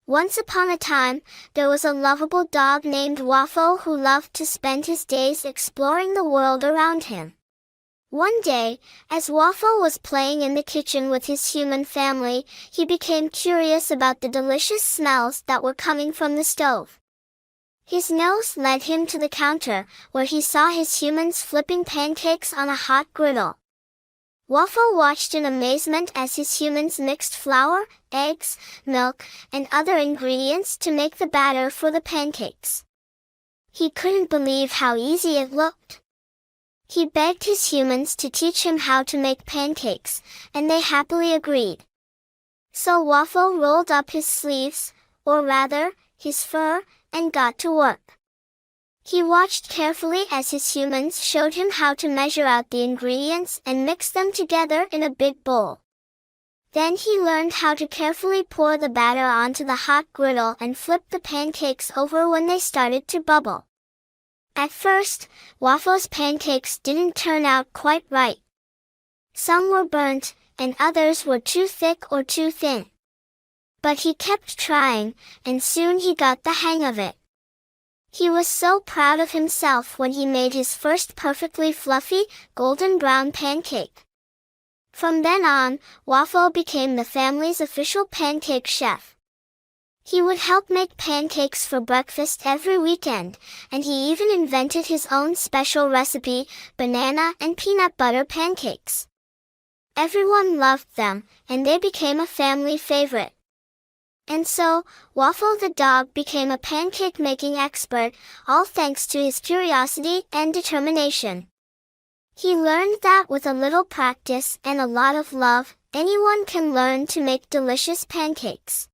Once upon a time, there was a lovable dog named Woffo who loved to spend his days exploring the world around him. One day, as Woffo was playing in the kitchen with his human family, he became curious about the delicious smells that were coming from the stove. His nose led him to the counter, where he saw his humans flipping pancakes on a hot griddle. Woffo watched in amazement as his humans mixed flour, eggs, milk, and other ingredients to make the batter for the pancakes. He couldn't believe how easy it looked. He begged his humans to teach him how to make pancakes, and they happily agreed. So Woffo rolled up his sleeves, or rather, his fur, and got to work. He watched carefully as his humans showed him how to measure out the ingredients and mix them together in a big bowl. Then he learned how to carefully pour the batter onto the hot griddle and flip the pancakes over when they started to bubble. At first, Woffo's pancakes didn't turn out quite right. Some were burnt, and others were too thick or too thin. But he kept trying, and soon he got the hang of it. He was so proud of himself when he made his first perfectly fluffy, golden brown pancake. From then on, Woffo became the family's official pancake chef. He would help make pancakes for breakfast every weekend, and he even invented his own special recipe, banana and peanut butter pancakes. Everyone loved them, and they became a family favorite. And so, Woffo the dog became a pancake-making expert, all thanks to his curiosity and determination. He learned that with a little practice and a lot of love, anyone can learn to make delicious pancakes.